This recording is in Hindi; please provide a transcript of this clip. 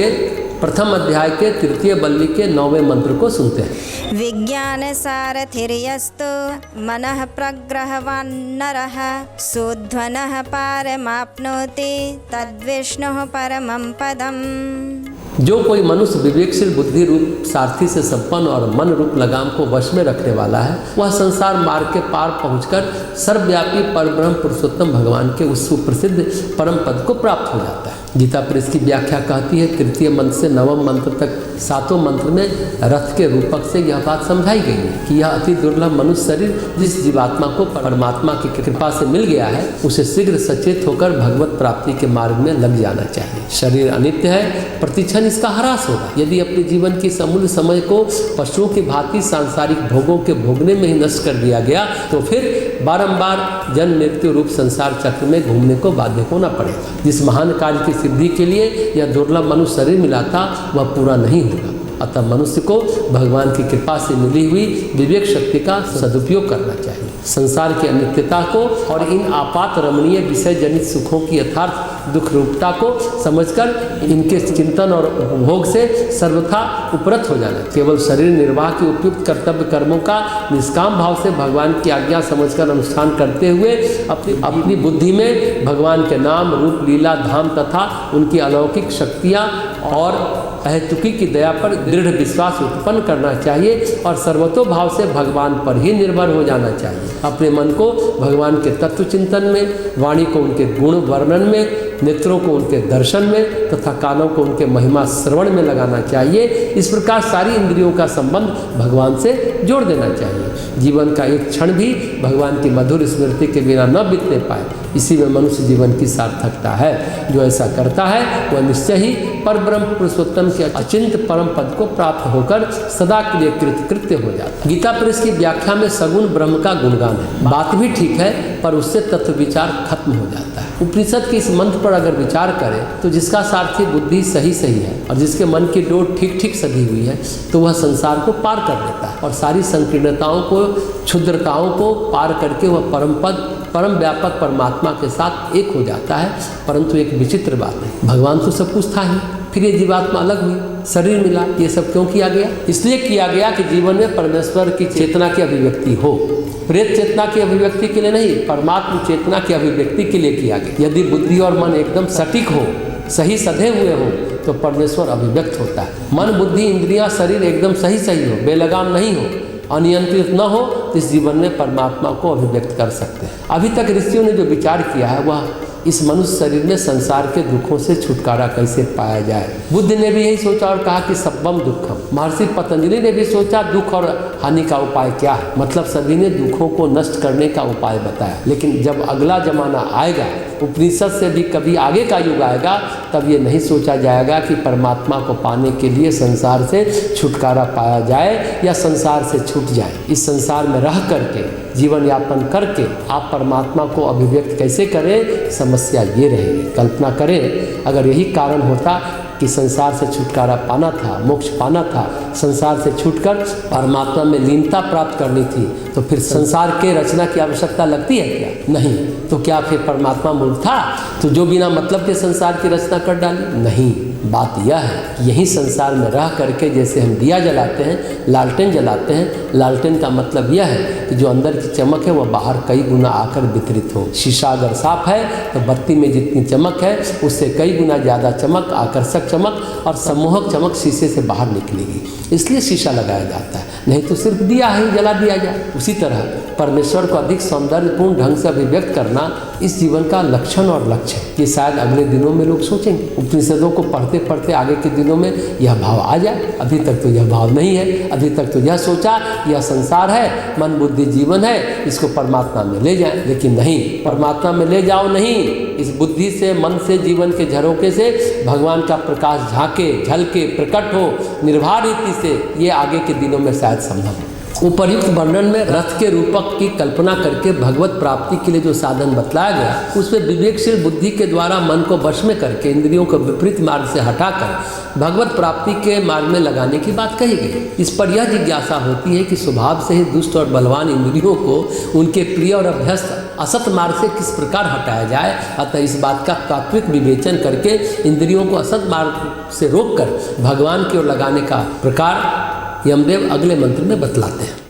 के प्रथम अध्याय के तृतीय बल्ली के 9वें मंत्र को सुनते हैं। विज्ञान सारथिर्यस्तु मनः प्रग्रहवान्नरः सुध्वनः पारमाप्नोति तद्विष्णुः परमं पदम्। जो कोई मनुष्य विवेकशील बुद्धि रूप सारथी से संपन्न और मन रूप लगाम को वश में रखने वाला है, वह संसार मार्ग के पार पहुंचकर सर्वव्यापी परब्रह्म पुरुषोत्तम भगवान के उस सुप्रसिद्ध परम पद को प्राप्त हो जाता है। गीता प्रेस की व्याख्या कहती है, तृतीय मंत्र से 9वें मंत्र तक 7वें मंत्र में रथ के रूपक से यह बात समझाई गई है कि यह अति दुर्लभ मनुष्य शरीर जिस जीवात्मा को परमात्मा की कृपा से मिल गया है, उसे शीघ्र सचेत होकर भगवत प्राप्ति के मार्ग में लग जाना चाहिए। शरीर अनित्य है, प्रतिक्षण इसका ह्रास होगा। यदि अपने जीवन की समूल समय को पशुओं की भांति सांसारिक भोगों के भोगने में ही नष्ट कर दिया गया, तो फिर बारंबार जन्म मृत्यु रूप संसार चक्र में घूमने को बाध्य होना पड़ेगा। जिस महान कार्य की सिद्धि के लिए यह दुर्लभ मनुष्य शरीर मिला था, वह पूरा नहीं होगा। अतः मनुष्य को भगवान की कृपा से मिली हुई विवेक शक्ति का सदुपयोग करना चाहिए। संसार की अनित्यता को और इन आपात रमणीय विषय जनित सुखों की यथार्थ दुख रूपता को समझकर इनके चिंतन और उपभोग से सर्वथा उपरत हो जाना। केवल शरीर निर्वाह के उपयुक्त कर्तव्य कर्मों का निष्काम भाव से भगवान की आज्ञा समझकर अनुष्ठान करते हुए अपनी बुद्धि में भगवान के नाम रूप लीला धाम तथा उनकी अलौकिक शक्तियाँ और अहेतुकी की दया पर दृढ़ विश्वास उत्पन्न करना चाहिए और सर्वतोभाव से भगवान पर ही निर्भर हो जाना चाहिए। अपने मन को भगवान के तत्व चिंतन में, वाणी को उनके गुण वर्णन में, नेत्रों को उनके दर्शन में तथा कानों को उनके महिमा श्रवण में लगाना चाहिए। इस प्रकार सारी इंद्रियों का संबंध भगवान से जोड़ देना चाहिए। जीवन का एक क्षण भी भगवान की मधुर स्मृति के बिना न बीतने पाए, इसी में मनुष्य जीवन की सार्थकता है। जो ऐसा करता है वह निश्चय ही परब्रह्म पुरुषोत्तम के अचिंत परम पद को प्राप्त होकर सदा के लिए कृतकृत्य हो जाता है। गीता प्रेस की व्याख्या में सगुण ब्रह्म का गुणगान है। बात भी ठीक है, पर उससे तत्व विचार खत्म हो जाता है। उपनिषद के इस मंत्र पर अगर विचार करें तो जिसका सारथी बुद्धि सही है और जिसके मन की डोर ठीक सधी हुई है, तो वह संसार को पार कर लेता है और सारी संकीर्णताओं को, क्षुद्रताओं को पार करके वह परम पद, परम व्यापक परमात्मा के साथ एक हो जाता है। परंतु एक विचित्र बात है, भगवान तो सब कुछ था ही, फिर ये जीवात्मा अलग हुई, शरीर मिला। ये सब क्यों किया गया? इसलिए किया गया कि जीवन में परमेश्वर की चेतना की अभिव्यक्ति हो। प्रेत चेतना की अभिव्यक्ति के लिए नहीं, परमात्मा चेतना की अभिव्यक्ति के लिए किया गया। यदि बुद्धि और मन एकदम सटीक हो, सही सधे हुए हो, तो परमेश्वर अभिव्यक्त होता है। मन, बुद्धि, इंद्रियां, शरीर एकदम सही हो, बेलगाम नहीं हो, अनियंत्रित न हो, तो इस जीवन में परमात्मा को अभिव्यक्त कर सकते हैं। अभी तक ऋषियों ने जो विचार किया है वह इस मनुष्य शरीर में संसार के दुखों से छुटकारा कैसे पाया जाए। बुद्ध ने भी यही सोचा और कहा कि सब्बम दुखम। महर्षि पतंजलि ने भी सोचा दुख और हानि का उपाय क्या है, मतलब सभी ने दुखों को नष्ट करने का उपाय बताया। लेकिन जब अगला जमाना आएगा, उपनिषद से भी कभी आगे का युग आएगा, तब ये नहीं सोचा जाएगा कि परमात्मा को पाने के लिए संसार से छुटकारा पाया जाए या संसार से छूट जाए। इस संसार में रह करके, जीवन यापन करके आप परमात्मा को अभिव्यक्त कैसे करें, समस्या ये रहेगी। कल्पना करें अगर यही कारण होता कि संसार से छुटकारा पाना था, मोक्ष पाना था, संसार से छूटकर परमात्मा में लीनता प्राप्त करनी थी, तो फिर संसार के रचना की आवश्यकता लगती है क्या? नहीं। तो क्या फिर परमात्मा मूर्ख था तो जो बिना मतलब के संसार की रचना कर डाली? नहीं। बात यह है कि यही संसार में रह करके, जैसे हम दिया जलाते हैं, लालटेन जलाते हैं, लालटेन का मतलब यह है कि जो अंदर की चमक है वह बाहर कई गुना आकर वितरित हो। शीशा अगर साफ है तो बत्ती में जितनी चमक है उससे कई गुना ज़्यादा चमक, आकर्षक चमक और सम्मोहक चमक शीशे से बाहर निकलेगी। इसलिए शीशा लगाया जाता है, नहीं तो सिर्फ दिया ही जला दिया जाए। उसी तरह परमेश्वर को अधिक सौंदर्यपूर्ण ढंग से अभिव्यक्त करना इस जीवन का लक्षण और लक्ष्य है। ये शायद अगले दिनों में लोग सोचेंगे, उपनिषदों को पढ़ते पढ़ते आगे के दिनों में यह भाव आ जाए। अभी तक तो यह भाव नहीं है, अभी तक तो यह सोचा यह संसार है, मन बुद्धि जीवन है, इसको परमात्मा में ले जाएं। लेकिन नहीं, परमात्मा में ले जाओ नहीं, इस बुद्धि से, मन से, जीवन के झरोके से भगवान का प्रकाश झांके, झलके, प्रकट हो निर्भय रीति से, ये आगे के दिनों में शायद संभव है। उपर्युक्त वर्णन में रथ के रूपक की कल्पना करके भगवत प्राप्ति के लिए जो साधन बतलाया गया, उसमें विवेकशील बुद्धि के द्वारा मन को वश में करके इंद्रियों को विपरीत मार्ग से हटाकर भगवत प्राप्ति के मार्ग में लगाने की बात कही गई। इस पर यह जिज्ञासा होती है कि स्वभाव से ही दुष्ट और बलवान इंद्रियों को उनके प्रिय और अभ्यस्त असत मार्ग से किस प्रकार हटाया जाए। अतः इस बात का तात्विक विवेचन करके इंद्रियों को असत मार्ग से रोककर भगवान की ओर लगाने का प्रकार यमदेव अगले मंत्र में बतलाते हैं।